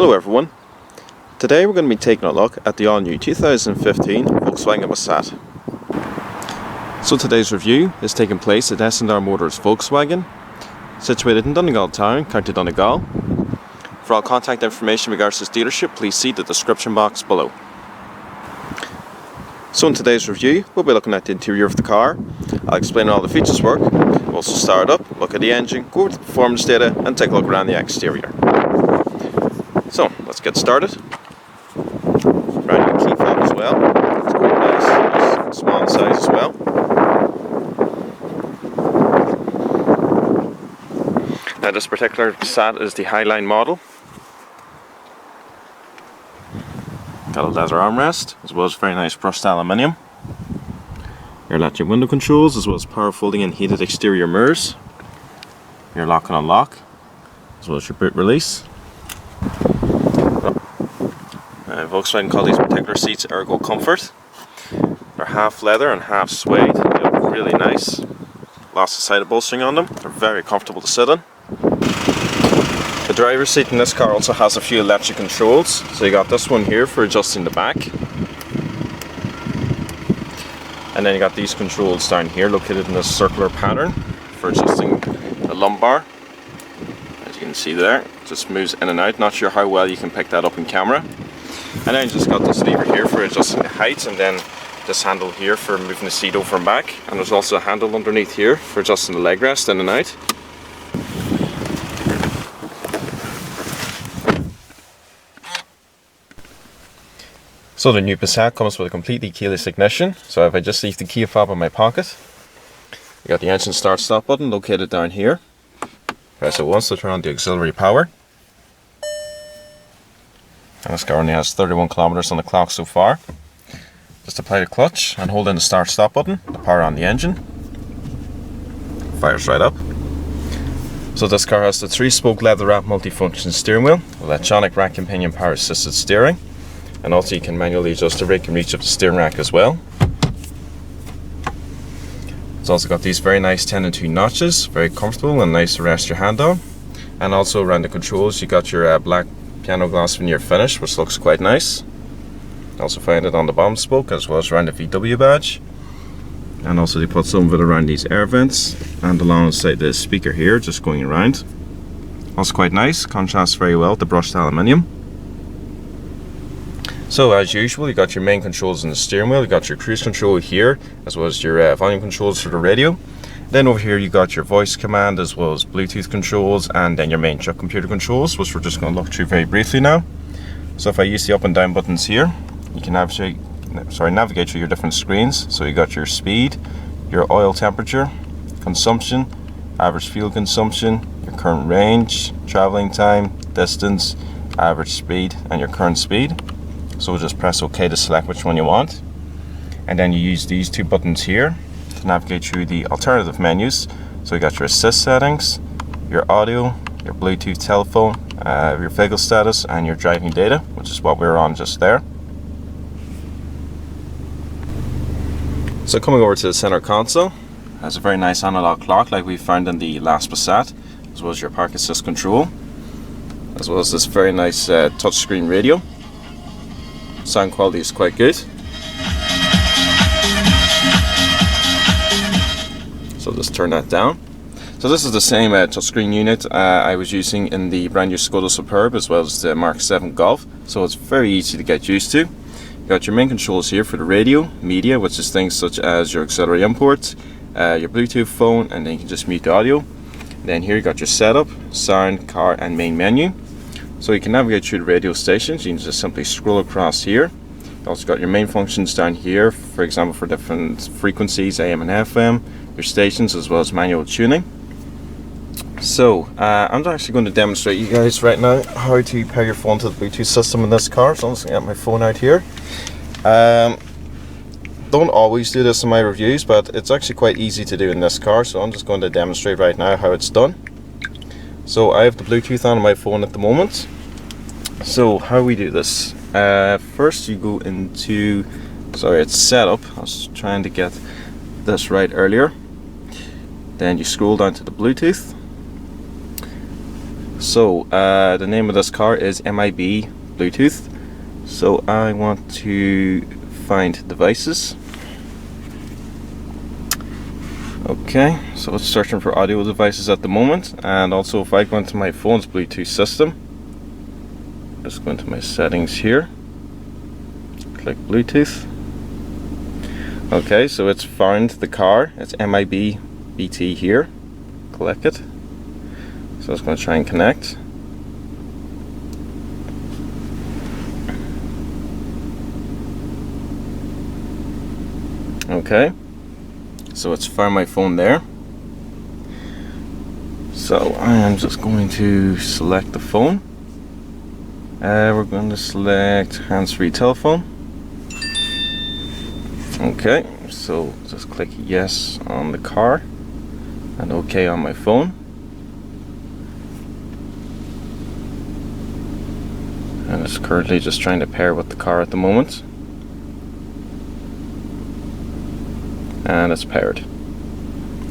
Hello everyone, today we're going to be taking a look at the all-new 2015 Volkswagen Passat. So today's review is taking place at S&R Motors Volkswagen, situated in Donegal Town, County Donegal. For all contact information regards to this dealership, please see the description box below. So in today's review, we'll be looking at the interior of the car. I'll explain how all the features work. We'll also start up, look at the engine, go over the performance data and take a look around the exterior. So, let's get started. Brand new key fob as well. It's quite nice, small in size as well. Now this particular Passat is the Highline model. Got a leather armrest, as well as very nice brushed aluminium. Your electric window controls, as well as power folding and heated exterior mirrors. Your lock and unlock, as well as your boot release. Volkswagen call these particular seats Ergo Comfort. They're half leather and half suede. They look really nice. Lots of side bolstering on them. They're very comfortable to sit in. The driver's seat in this car also has a few electric controls. So you got this one here for adjusting the back. And then you got these controls down here located in this circular pattern for adjusting the lumbar. As you can see there, it just moves in and out. Not sure how well you can pick that up in camera. And then you just got this lever here for adjusting the height, and then this handle here for moving the seat over and back. And there's also a handle underneath here for adjusting the leg rest in and out. So the new Passat comes with a completely keyless ignition. So if I just leave the key fob in my pocket, you got the engine start stop button located down here. Press it once to turn on the auxiliary power. And this car only has 31 kilometers on the clock so far. Just apply the clutch and hold in the start stop button to power on the engine. Fires right up. So this car has the 3-spoke leather wrap multifunction steering wheel, electronic rack and pinion power assisted steering, and also you can manually adjust the rake and reach of the steering rack as well. It's also got these very nice 10 and 2 notches, very comfortable and nice to rest your hand on. And also around the controls you got your black piano glass veneer finish, which looks quite nice. Also find it on the bottom spoke as well as around the VW badge. And also they put some of it around these air vents and alongside the speaker here, just going around. Also quite nice, contrasts very well with the brushed aluminium. So as usual, you got your main controls in the steering wheel, you got your cruise control here, as well as your volume controls for the radio. Then over here you got your voice command as well as Bluetooth controls, and then your main truck computer controls, which we're just going to look through very briefly now. So if I use the up and down buttons here, you can navigate through your different screens. So you got your speed, your oil temperature, consumption, average fuel consumption, your current range, traveling time, distance, average speed, and your current speed. So we'll just press OK to select which one you want. And then you use these two buttons here to navigate through the alternative menus. So you got your assist settings, your audio, your Bluetooth telephone, your vehicle status, and your driving data, which is what we're on just there. So coming over to the center console, has a very nice analog clock like we found in the last Passat, as well as your park assist control, as well as this very nice touchscreen radio. Sound quality is quite good. So just turn that down. So this is the same touchscreen unit I was using in the brand new Skoda Superb as well as the Mark 7 Golf. So it's very easy to get used to. You got your main controls here for the radio, media, which is things such as your auxiliary inputs, your Bluetooth phone, and then you can just mute the audio. Then here you got your setup, sound, car, and main menu. So you can navigate through the radio stations. You can just simply scroll across here. You also got your main functions down here, for example for different frequencies, AM and FM, your stations, as well as manual tuning. So I'm actually going to demonstrate you guys right now how to pair your phone to the Bluetooth system in this car. So I'm just going to get my phone out here. Don't always do this in my reviews, but it's actually quite easy to do in this car. So I'm just going to demonstrate right now how it's done. So I have the Bluetooth on my phone at the moment. So how we do this? First you go into, it's setup. I was trying to get this right earlier. Then you scroll down to the Bluetooth. So the name of this car is MIB Bluetooth. So I want to find devices. Okay, so it's searching for audio devices at the moment, and also if I go into my phone's Bluetooth system, just go into my settings here, click Bluetooth. Okay, so it's found the car, it's MIB BT here, click it. So it's going to try and connect. Okay, so it's found my phone there. So I am just going to select the phone. We're going to select hands-free telephone. Okay, so just click yes on the car and OK on my phone. And it's currently just trying to pair with the car at the moment. And it's paired.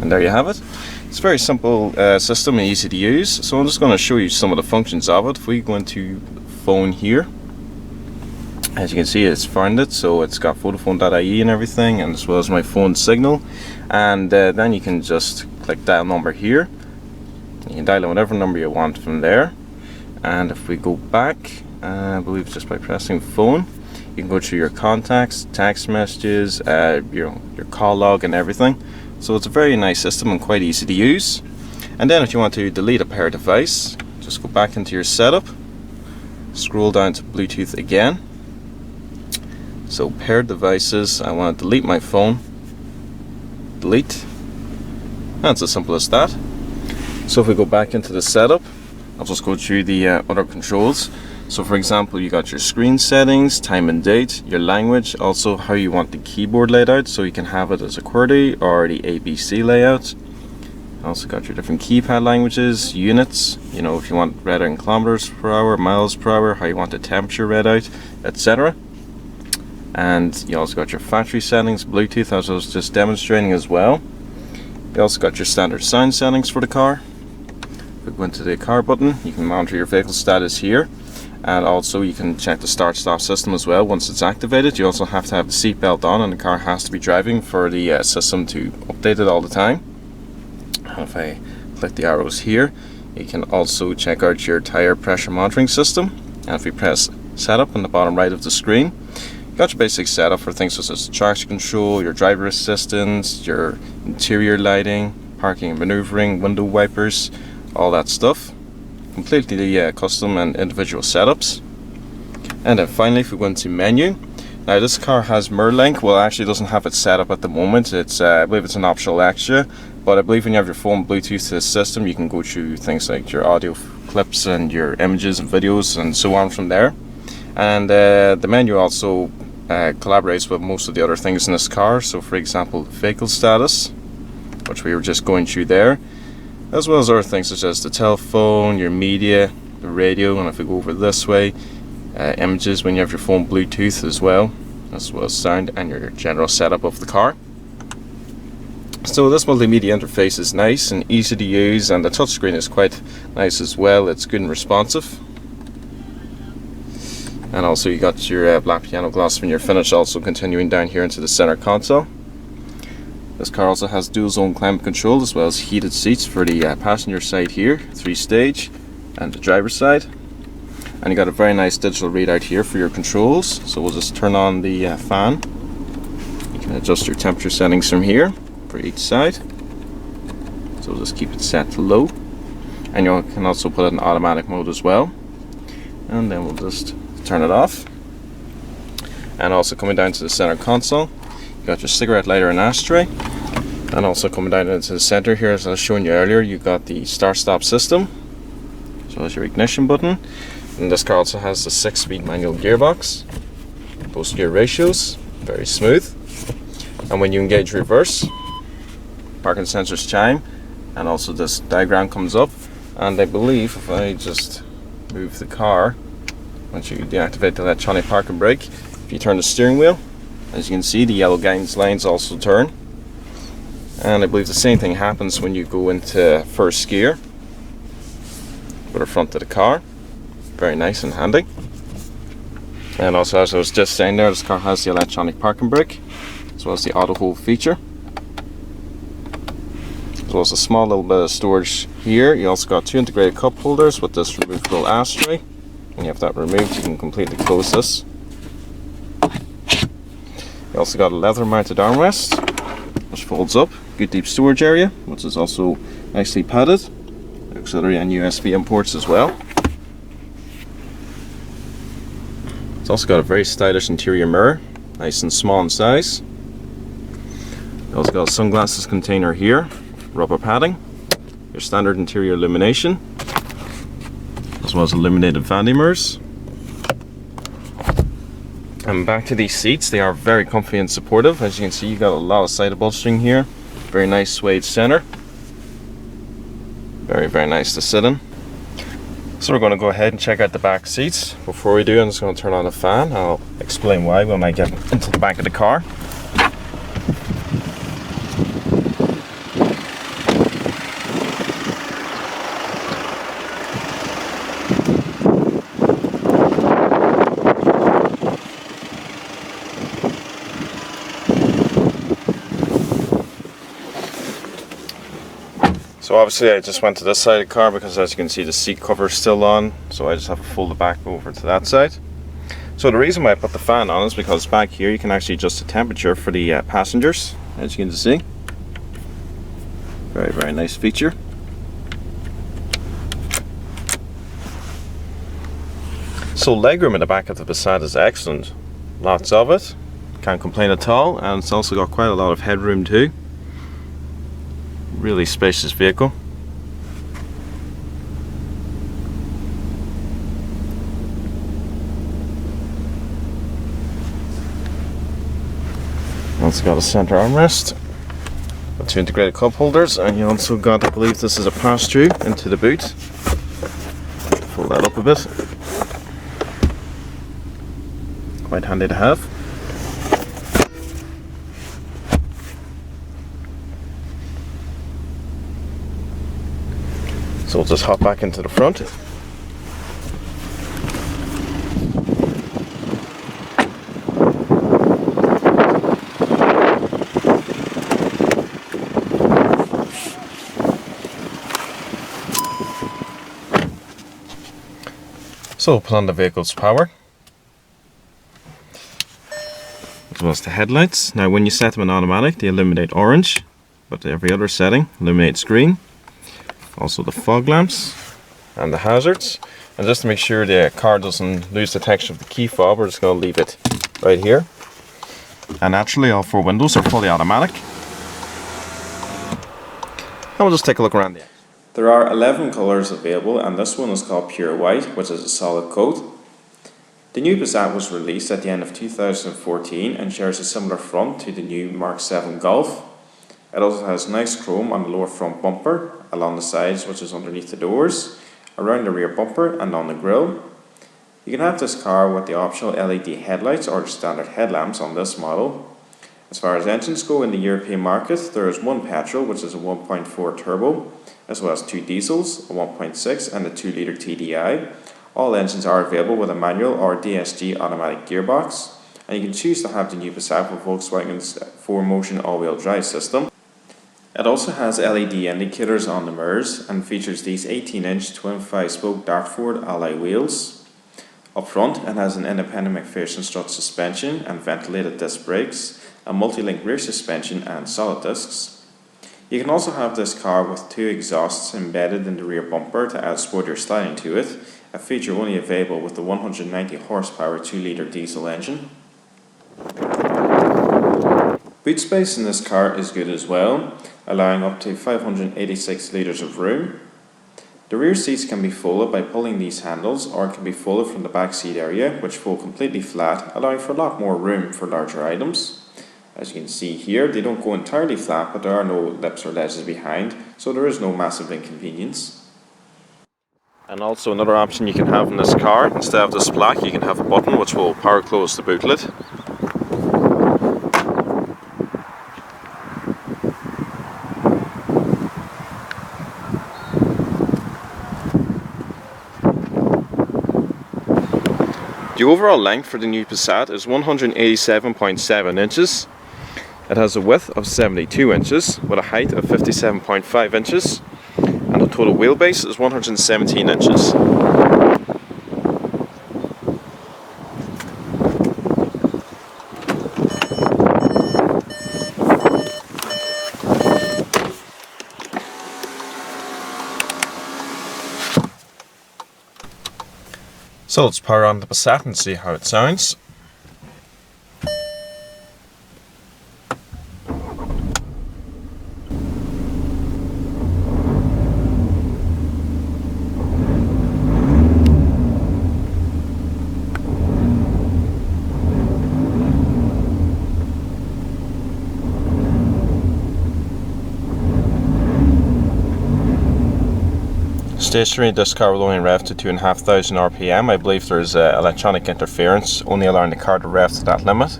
And there you have it. It's a very simple system and easy to use. So I'm just going to show you some of the functions of it. If we go into phone here, as you can see, it's found it. So it's got Vodafone.ie and everything, and as well as my phone signal. And then you can just click dial number here. You can dial in whatever number you want from there. And if we go back, I believe just by pressing phone, you can go through your contacts, text messages, your call log and everything. So it's a very nice system and quite easy to use. And then if you want to delete a paired device, just go back into your setup, scroll down to Bluetooth again. So paired devices, I want to delete my phone, delete. That's as simple as that. So if we go back into the setup, I'll just go through the other controls. So for example, you got your screen settings, time and date, your language, also how you want the keyboard laid out, so you can have it as a QWERTY or the ABC layout. Also got your different keypad languages, units, you know, if you want read out in kilometers per hour, miles per hour, how you want the temperature read out, etc. And you also got your factory settings, Bluetooth, as I was just demonstrating as well. You also got your standard sound settings for the car. If we go into the car button, you can monitor your vehicle status here. And also you can check the start-stop system as well once it's activated. You also have to have the seatbelt on, and the car has to be driving for the system to update it all the time. And if I click the arrows here, you can also check out your tire pressure monitoring system. And if we press setup on the bottom right of the screen, you got your basic setup for things such as traction control, your driver assistance, your interior lighting, parking and maneuvering, window wipers, all that stuff. Completely custom and individual setups. And then finally, if we go into menu, now this car has mirror link. Well, actually it doesn't have it set up at the moment. It's I believe it's an optional extra, but I believe when you have your phone Bluetooth to the system, you can go through things like your audio clips and your images and videos and so on from there. And the menu also collaborates with most of the other things in this car. So for example, vehicle status, which we were just going through there, as well as other things such as the telephone, your media, the radio, and if we go over this way, images when you have your phone Bluetooth as well as sound, and your general setup of the car. So this multimedia interface is nice and easy to use, and the touchscreen is quite nice as well. It's good and responsive. And also you got your black piano gloss when you're finished, also continuing down here into the center console. This car also has dual zone climate control as well as heated seats for the passenger side here, 3-stage, and the driver's side. And you got a very nice digital readout here for your controls. So we'll just turn on the fan. You can adjust your temperature settings from here for each side. So we'll just keep it set to low. And you can also put it in automatic mode as well. And then we'll just turn it off. And also coming down to the center console, you got your cigarette lighter and ashtray. And also coming down into the center here, as I was showing you earlier, you got the start-stop system, as well as your ignition button. And this car also has the 6-speed manual gearbox. Both gear ratios, very smooth. And when you engage reverse, parking sensors chime, and also this diagram comes up. And I believe if I just move the car, once you deactivate the electronic parking brake, if you turn the steering wheel, as you can see, the yellow guidance lines also turn. And I believe the same thing happens when you go into first gear. for the front of the car. Very nice and handy. And also, as I was just saying there, this car has the electronic parking brake, as well as the auto hold feature. As well as a small little bit of storage here. You also got 2 integrated cup holders with this removable ashtray. When you have that removed, you can completely close this. You also got a leather mounted armrest, which folds up. Good deep storage area, which is also nicely padded. Auxiliary and USB imports as well. It's also got a very stylish interior mirror, nice and small in size. You also got a sunglasses container here, rubber padding, your standard interior illumination, as well as illuminated vanity mirrors. And back to these seats, they are very comfy and supportive. As you can see, you got a lot of side upholstering here. Very nice suede center. Very, very nice to sit in. So we're going to go ahead and check out the back seats. Before we do, I'm just going to turn on the fan. I'll explain why when I get into the back of the car. So obviously I just went to this side of the car because, as you can see, the seat cover is still on, so I just have to fold it back over to that side. So the reason why I put the fan on is because back here you can actually adjust the temperature for the passengers, as you can see. Very, very nice feature. So legroom in the back of the Passat is excellent. Lots of it. Can't complain at all, and it's also got quite a lot of headroom too. Really spacious vehicle. Also got a center armrest, got 2 integrated cup holders, and you also got, I believe this is a pass-through into the boot. Fold that up a bit. Quite handy to have. So we'll just hop back into the front. So we'll put on the vehicle's power, as well as the headlights. Now when you set them in automatic, they illuminate orange, but every other setting illuminates green. Also the fog lamps and the hazards. And just to make sure the car doesn't lose detection of the key fob, we're just going to leave it right here. And naturally all 4 windows are fully automatic. And we'll just take a look around there. There are 11 colours available, and this one is called Pure White, which is a solid coat. The new Passat was released at the end of 2014 and shares a similar front to the new Mark 7 Golf. It also has nice chrome on the lower front bumper, along the sides, which is underneath the doors, around the rear bumper and on the grille. You can have this car with the optional LED headlights or the standard headlamps on this model. As far as engines go in the European market, there is 1 petrol, which is a 1.4 turbo, as well as 2 diesels, a 1.6 and a 2-litre TDI. All engines are available with a manual or DSG automatic gearbox, and you can choose to have the new Passat with Volkswagen's 4-motion all-wheel drive system. It also has LED indicators on the mirrors and features these 18-inch twin 5-spoke Dartford alloy wheels. Up front, it has an independent McPherson strut suspension and ventilated disc brakes, a multi-link rear suspension and solid discs. You can also have this car with 2 exhausts embedded in the rear bumper to add sportier styling to it, a feature only available with the 190 horsepower 2-litre diesel engine. Boot space in this car is good as well, allowing up to 586 litres of room. The rear seats can be folded by pulling these handles, or it can be folded from the back seat area, which fold completely flat, allowing for a lot more room for larger items. As you can see here, they don't go entirely flat, but there are no lips or ledges behind, so there is no massive inconvenience. And also another option you can have in this car, instead of this plaque, you can have a button which will power close the boot lid. overall length for the new Passat is 187.7 inches. It has a width of 72 inches with a height of 57.5 inches, and the total wheelbase is 117 inches. So let's power on the Passat and see how it sounds. Stationary, this car will only rev to 2,500 RPM. I believe there's electronic interference, only allowing the car to rev to that limit.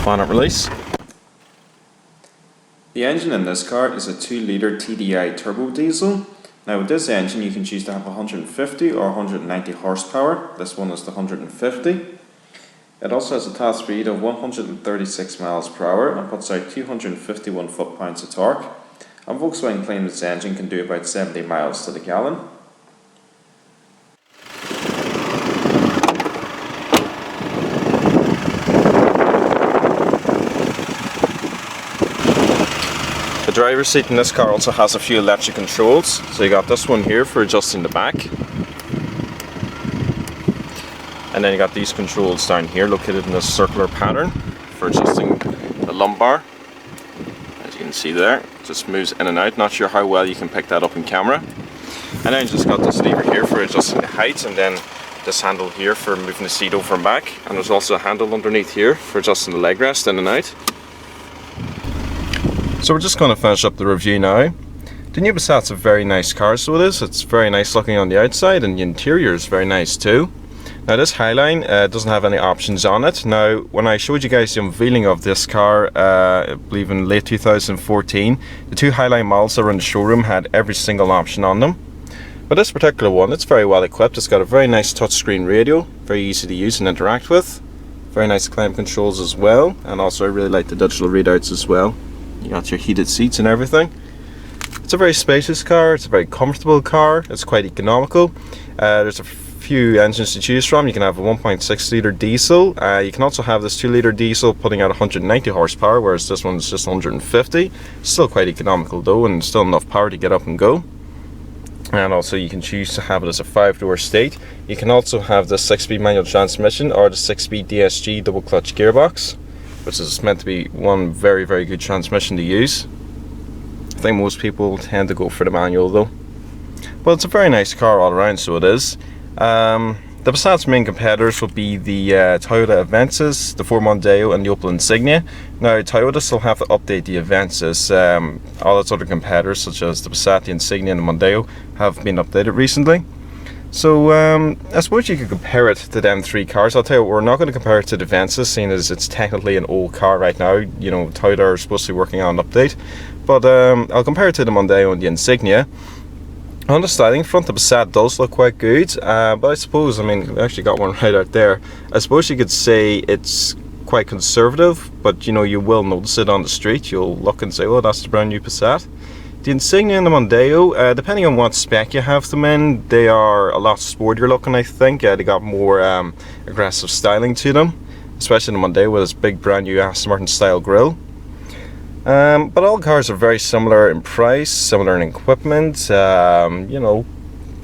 Bonnet release. The engine in this car is a 2-litre TDI turbo diesel. Now with this engine you can choose to have 150 or 190 horsepower. This one is the 150. It also has a top speed of 136 miles per hour and puts out 251 foot-pounds of torque. And Volkswagen claims this engine can do about 70 miles to the gallon. The driver's seat in this car also has a few electric controls. So you got this one here for adjusting the back. And then you got these controls down here located in a circular pattern for adjusting the lumbar. As you can see there, it just moves in and out. Not sure how well you can pick that up in camera. And then you just got this lever here for adjusting the height, and then this handle here for moving the seat over and back. And there's also a handle underneath here for adjusting the leg rest in and out. So we're just going to finish up the review now. The new Passat's a very nice car, so it is. It's very nice looking on the outside, and the interior is very nice too. Now this Highline doesn't have any options on it. Now when I showed you guys the unveiling of this car, I believe in late 2014, the two Highline models that were in the showroom had every single option on them. But this particular one, it's very well equipped. It's got a very nice touchscreen radio, very easy to use and interact with. Very nice climate controls as well, and also I really like the digital readouts as well. You got your heated seats and everything. It's a very spacious car, it's a very comfortable car, it's quite economical. There's a few engines to choose from. You can have a 1.6 litre diesel. You can also have this 2 litre diesel putting out 190 horsepower, whereas this one's just 150. Still quite economical though, and still enough power to get up and go. And also you can choose to have it as a 5-door state. You can also have the 6-speed manual transmission or the 6-speed DSG double clutch gearbox, which is meant to be one very good transmission to use. I think most people tend to go for the manual though. Well, it's a very nice car all around, so it is. The Passat's main competitors will be the Toyota Avensis, the Ford Mondeo and the Opel Insignia. Now Toyota still have to update the Avensis. All its other competitors such as the Passat, the Insignia and the Mondeo have been updated recently. So I suppose you could compare it to them three cars. I'll tell you what, we're not going to compare it to the Avensis, seeing as it's technically an old car right now. You know, Toyota are supposed to be working on an update. But I'll compare it to the Mondeo and the Insignia. On the styling front, the Passat does look quite good, but I suppose, I mean, we actually got one right out there. I suppose you could say it's quite conservative, but you know, you will notice it on the street. You'll look and say, oh, that's the brand new Passat. The Insignia and the Mondeo, depending on what spec you have them in, they are a lot sportier looking, I think. They got more aggressive styling to them, especially the Mondeo with its big brand new Aston Martin style grille. But all cars are very similar in price, similar in equipment. You know,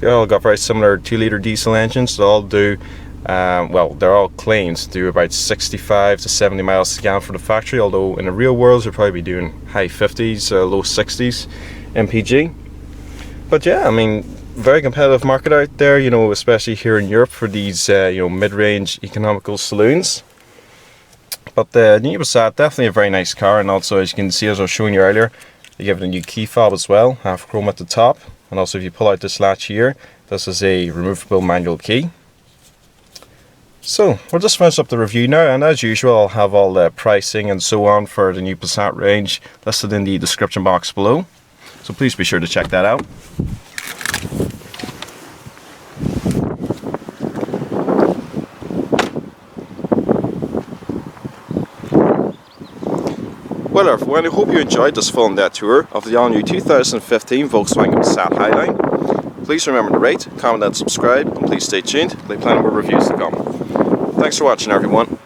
They all got very similar 2-litre diesel engines. They all do, well, they're all claimed to do about 65 to 70 miles to gallon for the factory, although in the real world you'll probably be doing high 50s, low 60s mpg. But yeah, I mean, very competitive market out there, you know, especially here in Europe for these you know, mid-range economical saloons. But the new Passat, definitely a very nice car, and also, as you can see, as I was showing you earlier, they give it a new key fob as well, half chrome at the top. And also, if you pull out this latch here, this is a removable manual key. So we'll just finish up the review now, and as usual I'll have all the pricing and so on for the new Passat range listed in the description box below, so please be sure to check that out. Well everyone, I hope you enjoyed this full in-depth tour of the all-new 2015 Volkswagen Passat Highline. Please remember to rate, comment and subscribe, and please stay tuned, there'll be plenty more reviews to come. Thanks for watching everyone.